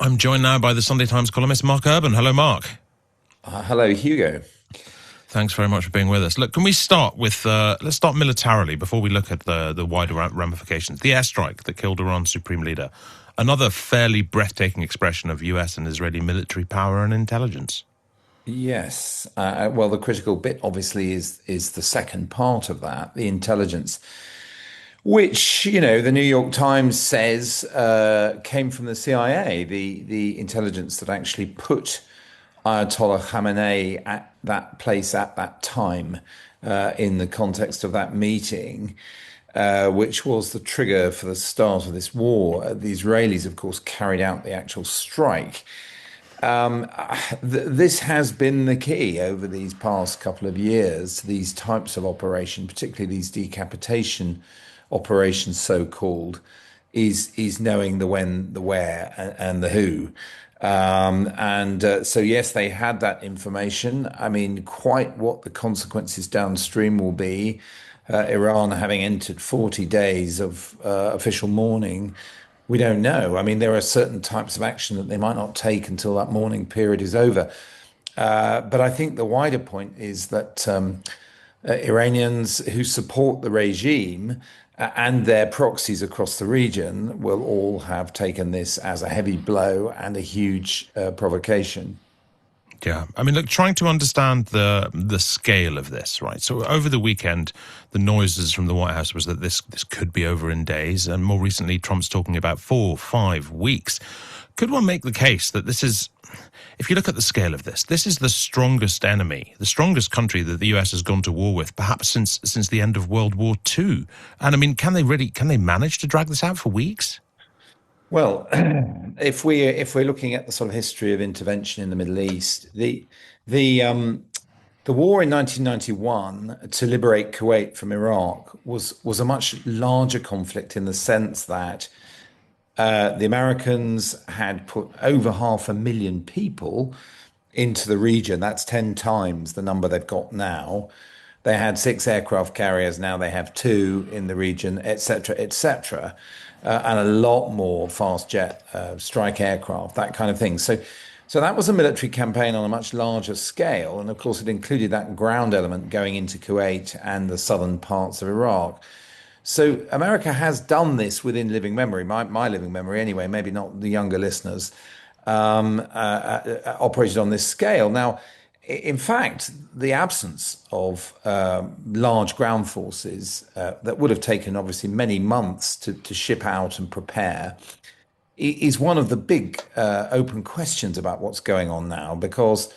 I'm joined now by the Sunday Times columnist Mark Urban. Hello, Mark. Hello, Hugo. Thanks very much for being with us. Look, can we start with, let's start militarily before we look at the wider ramifications. The airstrike that killed Iran's supreme leader. Another fairly breathtaking expression of US and Israeli military power and intelligence. Yes. Well, the critical bit obviously is the second part of that, the intelligence, which, the New York Times says came from the CIA, the intelligence that actually put Ayatollah Khamenei at that place at that time in the context of that meeting, which was the trigger for the start of this war. The Israelis, of course, carried out the actual strike. This has been the key over these past couple of years, these types of operation, particularly these decapitation operations, so-called, is knowing the when, the where, and the who. So yes, they had that information. I mean, quite what the consequences downstream will be. Iran having entered 40 days of official mourning, we don't know. I mean, there are certain types of action that they might not take until that mourning period is over. But I think the wider point is that Iranians who support the regime and their proxies across the region will all have taken this as a heavy blow and a huge provocation. Yeah, I mean, look, trying to understand the scale of this, right? So over the weekend, the noises from the White House was that this could be over in days, and more recently, Trump's talking about 4 or 5 weeks. Could one make the case that this is, if you look at the scale of this is the strongest enemy, the strongest country that the US has gone to war with, perhaps since the end of World War II? And I mean, can they manage to drag this out for weeks? Well, if we're looking at the sort of history of intervention in the Middle East, the war in 1991 to liberate Kuwait from Iraq was a much larger conflict in the sense that the Americans had put over 500,000 people into the region. That's 10 times the number they've got now. They had 6 aircraft carriers. Now they have 2 in the region, etc., etc., and a lot more fast jet strike aircraft, that kind of thing. So that was a military campaign on a much larger scale, and of course it included that ground element going into Kuwait and the southern parts of Iraq. So America has done this within living memory, my living memory anyway, maybe not the younger listeners, operated on this scale. Now, in fact, the absence of large ground forces that would have taken obviously many months to ship out and prepare is one of the big open questions about what's going on now, because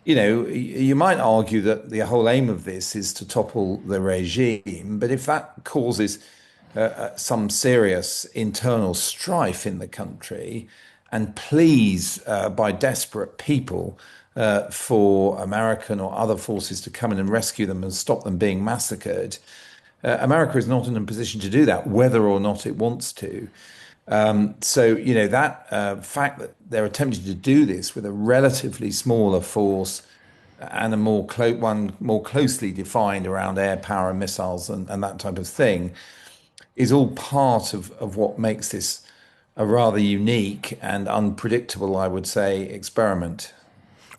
you might argue that the whole aim of this is to topple the regime, but if that causes some serious internal strife in the country and pleas by desperate people for American or other forces to come in and rescue them and stop them being massacred, America is not in a position to do that, whether or not it wants to. That fact that they're attempting to do this with a relatively smaller force and a one more closely defined around air power and missiles and that type of thing is all part of what makes this a rather unique and unpredictable, I would say, experiment.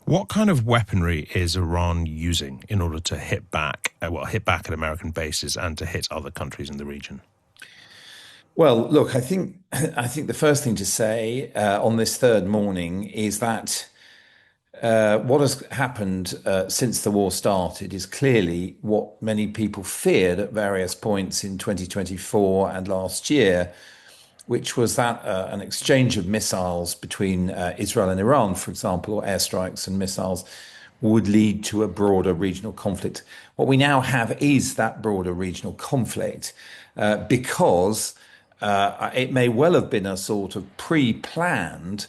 What kind of weaponry is Iran using in order to hit back, hit back at American bases and to hit other countries in the region? Well, look, I think the first thing to say on this third morning is that what has happened since the war started is clearly what many people feared at various points in 2024 and last year, which was that an exchange of missiles between Israel and Iran, for example, or airstrikes and missiles, would lead to a broader regional conflict. What we now have is that broader regional conflict because it may well have been a sort of pre-planned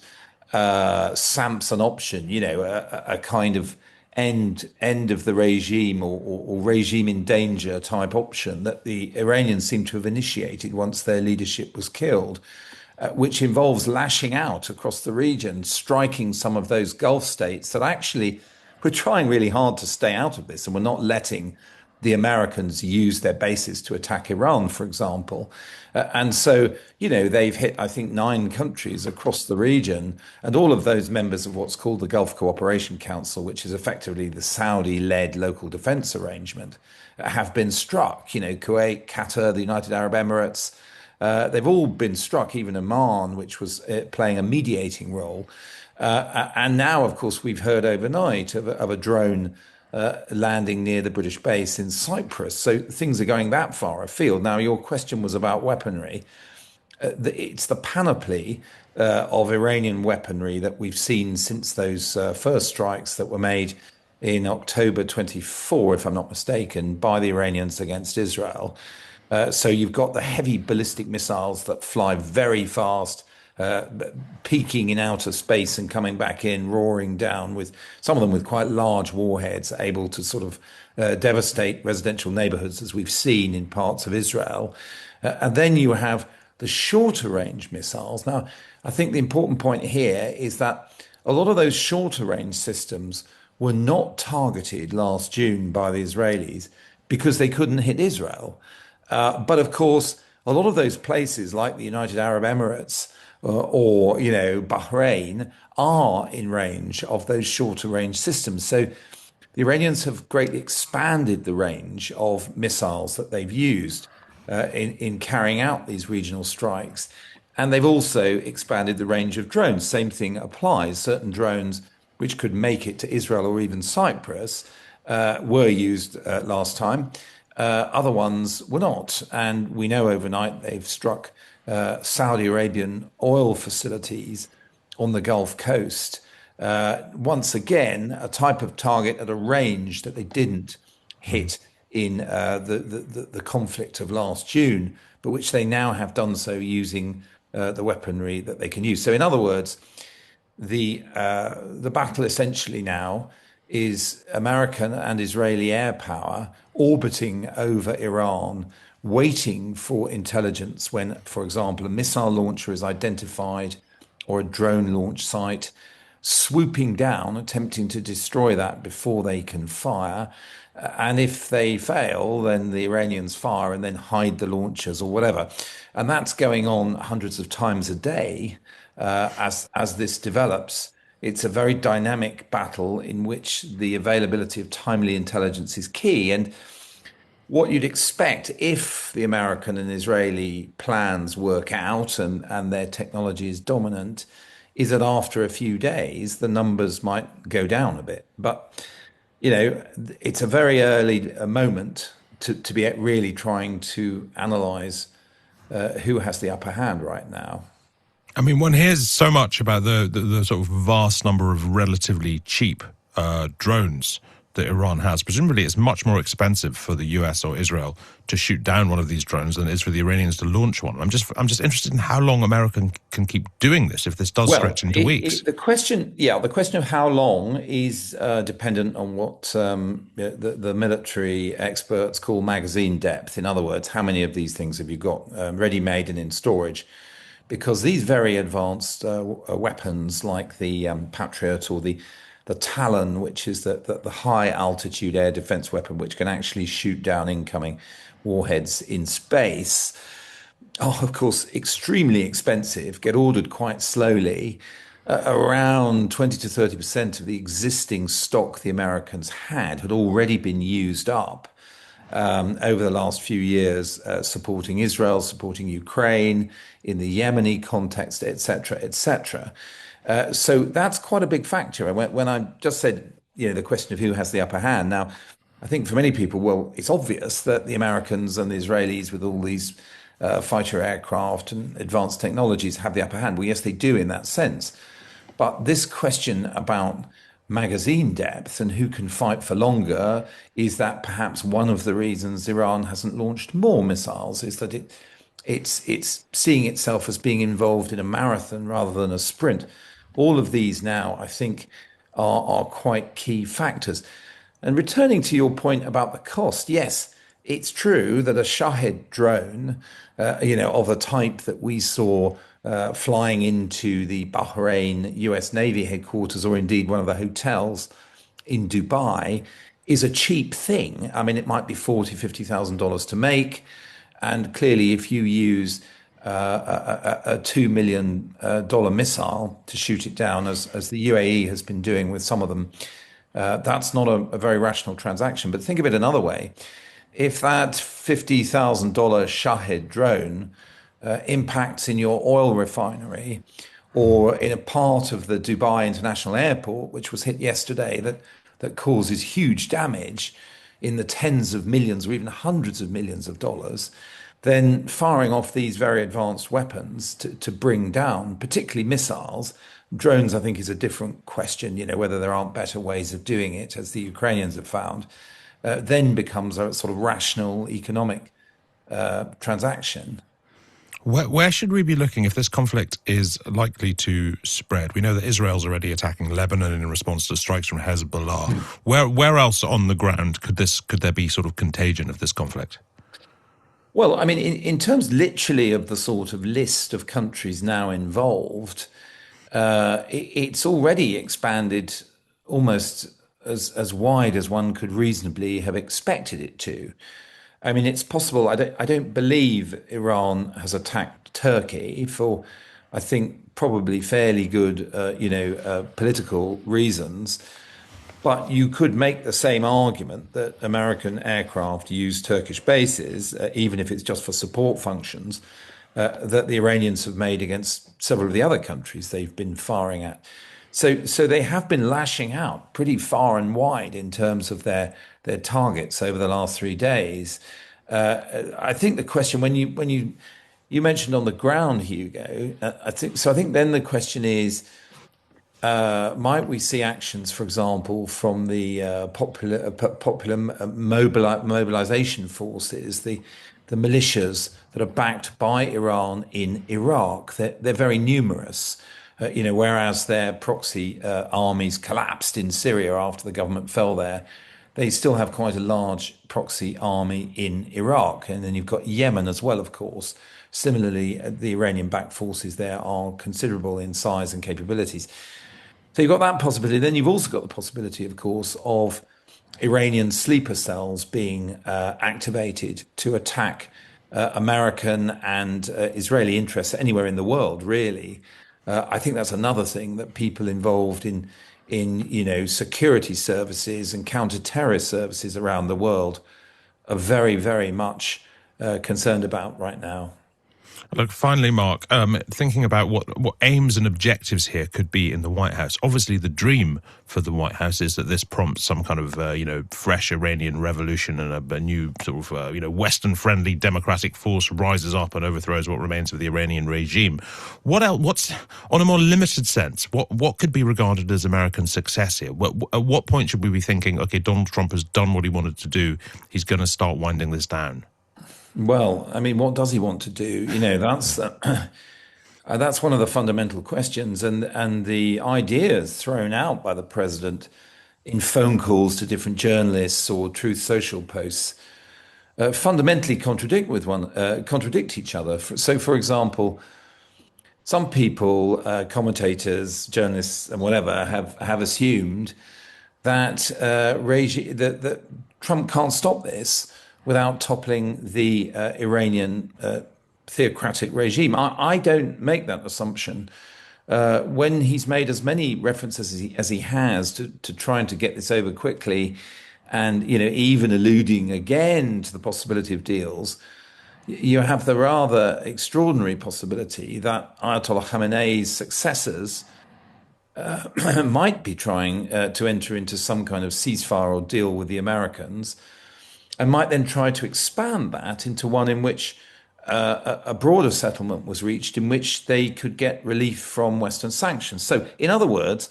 Samson option, a kind of end of the regime or regime in danger type option that the Iranians seem to have initiated once their leadership was killed, which involves lashing out across the region, striking some of those Gulf states that actually were trying really hard to stay out of this and were not letting the Americans used their bases to attack Iran, for example. And so, they've hit, I think, 9 countries across the region, and all of those members of what's called the Gulf Cooperation Council, which is effectively the Saudi-led local defense arrangement, have been struck. Kuwait, Qatar, the United Arab Emirates, they've all been struck, even Oman, which was playing a mediating role. And now, of course, we've heard overnight of a drone landing near the British base in Cyprus. So things are going that far afield. Now, your question was about weaponry. It's the panoply of Iranian weaponry that we've seen since those first strikes that were made in October 24, if I'm not mistaken, by the Iranians against Israel. So you've got the heavy ballistic missiles that fly very fast, uh, peaking in outer space and coming back in, roaring down, with some of them with quite large warheads, able to sort of devastate residential neighborhoods, as we've seen in parts of Israel. And then you have the shorter range missiles. Now, I think the important point here is that a lot of those shorter range systems were not targeted last June by the Israelis because they couldn't hit Israel. But of course, a lot of those places, like the United Arab Emirates or Bahrain, are in range of those shorter range systems. So the Iranians have greatly expanded the range of missiles that they've used in carrying out these regional strikes. And they've also expanded the range of drones. Same thing applies. Certain drones which could make it to Israel or even Cyprus were used last time. Other ones were not. And we know overnight they've struck Saudi Arabian oil facilities on the Gulf Coast. Once again, a type of target at a range that they didn't hit in the conflict of last June, but which they now have done so using the weaponry that they can use. So, in other words, the battle essentially now is American and Israeli air power orbiting over Iran, waiting for intelligence when, for example, a missile launcher is identified or a drone launch site, swooping down, attempting to destroy that before they can fire. And if they fail, then the Iranians fire and then hide the launchers or whatever. And that's going on hundreds of times a day as this develops. It's a very dynamic battle in which the availability of timely intelligence is key. And what you'd expect if the American and Israeli plans work out and their technology is dominant is that after a few days, the numbers might go down a bit. But, it's a very early moment to be really trying to analyze who has the upper hand right now. I mean, one hears so much about the sort of vast number of relatively cheap drones that Iran has. Presumably, it's much more expensive for the US or Israel to shoot down one of these drones than it is for the Iranians to launch one. I'm just interested in how long America can keep doing this if this does Well, stretch into weeks. the question of how long is dependent on what the military experts call magazine depth. In other words, how many of these things have you got ready-made and in storage? Because these very advanced weapons, like the Patriot or the Talon, which is the high altitude air defense weapon, which can actually shoot down incoming warheads in space, are of course extremely expensive, get ordered quite slowly. Around 20 to 30% of the existing stock the Americans had already been used up over the last few years, supporting Israel, supporting Ukraine, in the Yemeni context, etc., etc. So that's quite a big factor. And when I just said, the question of who has the upper hand. Now, I think for many people, well, it's obvious that the Americans and the Israelis, with all these fighter aircraft and advanced technologies, have the upper hand. Well, yes, they do in that sense. But this question about magazine depth and who can fight for longer, is that perhaps one of the reasons Iran hasn't launched more missiles, is that it's seeing itself as being involved in a marathon rather than a sprint. All of these now, I think, are quite key factors. And returning to your point about the cost, yes, it's true that a Shahed drone, of the type that we saw flying into the Bahrain US Navy headquarters, or indeed one of the hotels in Dubai, is a cheap thing. I mean, it might be $40,000, $50,000 to make. And clearly, if you use a $2 million missile to shoot it down, as the UAE has been doing with some of them, that's not a very rational transaction. But think of it another way. If that $50,000 Shahed drone impacts in your oil refinery or in a part of the Dubai International Airport, which was hit yesterday, that causes huge damage in the tens of millions or even hundreds of millions of dollars, then firing off these very advanced weapons to bring down, particularly missiles, drones, I think, is a different question, whether there aren't better ways of doing it, as the Ukrainians have found, then becomes a sort of rational economic transaction. Where should we be looking if this conflict is likely to spread? We know that Israel's already attacking Lebanon in response to strikes from Hezbollah. Where else on the ground could there be sort of contagion of this conflict? Well, I mean, in terms literally of the sort of list of countries now involved, it's already expanded almost as wide as one could reasonably have expected it to. I mean, it's possible. I don't believe Iran has attacked Turkey for, I think, probably fairly good, political reasons. But you could make the same argument that American aircraft use Turkish bases, even if it's just for support functions, that the Iranians have made against several of the other countries they've been firing at. So they have been lashing out pretty far and wide in terms of their targets over the last 3 days. I think the question when you mentioned on the ground, Hugo, I think then the question is, might we see actions, for example, from the popular mobilization forces, the militias that are backed by Iran in Iraq? They're very numerous, whereas their proxy armies collapsed in Syria after the government fell there. They still have quite a large proxy army in Iraq, and then you've got Yemen as well, of course. Similarly, the Iranian-backed forces there are considerable in size and capabilities. So you've got that possibility. Then you've also got the possibility, of course, of Iranian sleeper cells being activated to attack American and Israeli interests anywhere in the world, really. I think that's another thing that people involved in security services and counter-terrorist services around the world are very, very much concerned about right now. Look, finally, Mark, thinking about what aims and objectives here could be in the White House. Obviously, the dream for the White House is that this prompts some kind of, fresh Iranian revolution and a new sort of, Western-friendly democratic force rises up and overthrows what remains of the Iranian regime. What else? What's, on a more limited sense, what could be regarded as American success here? At what point should we be thinking, okay, Donald Trump has done what he wanted to do, he's going to start winding this down? Well, I mean, what does he want to do? That's one of the fundamental questions, and the ideas thrown out by the president in phone calls to different journalists or Truth Social posts fundamentally contradict each other. So, for example, some people, commentators, journalists, and whatever, have assumed that that Trump can't stop this without toppling the Iranian theocratic regime. I don't make that assumption. When he's made as many references as he has to trying to get this over quickly, and even alluding again to the possibility of deals, you have the rather extraordinary possibility that Ayatollah Khamenei's successors might be trying to enter into some kind of ceasefire or deal with the Americans, and might then try to expand that into one in which a broader settlement was reached, in which they could get relief from Western sanctions. So, in other words,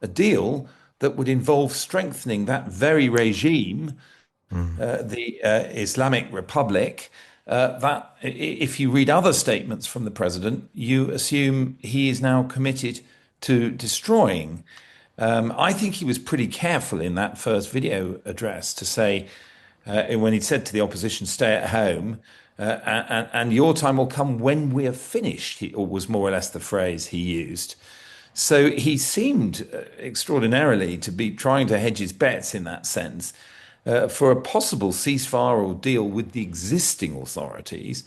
a deal that would involve strengthening that very regime, the Islamic Republic, that if you read other statements from the president, you assume he is now committed to destroying. I think he was pretty careful in that first video address to say, when he said to the opposition, stay at home, and your time will come when we are finished, was more or less the phrase he used. So he seemed extraordinarily to be trying to hedge his bets in that sense for a possible ceasefire or deal with the existing authorities,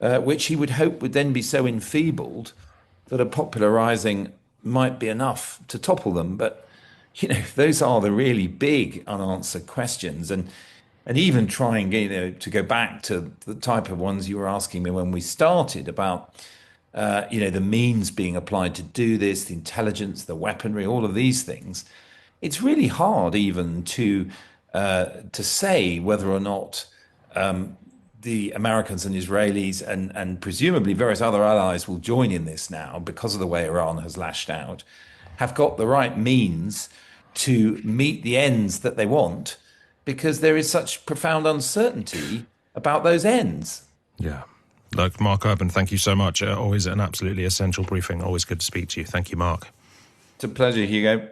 which he would hope would then be so enfeebled that a popular rising might be enough to topple them. But those are the really big unanswered questions, and even trying, to go back to the type of ones you were asking me when we started about, the means being applied to do this, the intelligence, the weaponry, all of these things. It's really hard even to say whether or not the Americans and Israelis and presumably various other allies will join in this now because of the way Iran has lashed out, have got the right means to meet the ends that they want, because there is such profound uncertainty about those ends. Yeah. Look, Mark Urban, thank you so much. Always an absolutely essential briefing. Always good to speak to you. Thank you, Mark. It's a pleasure, Hugo.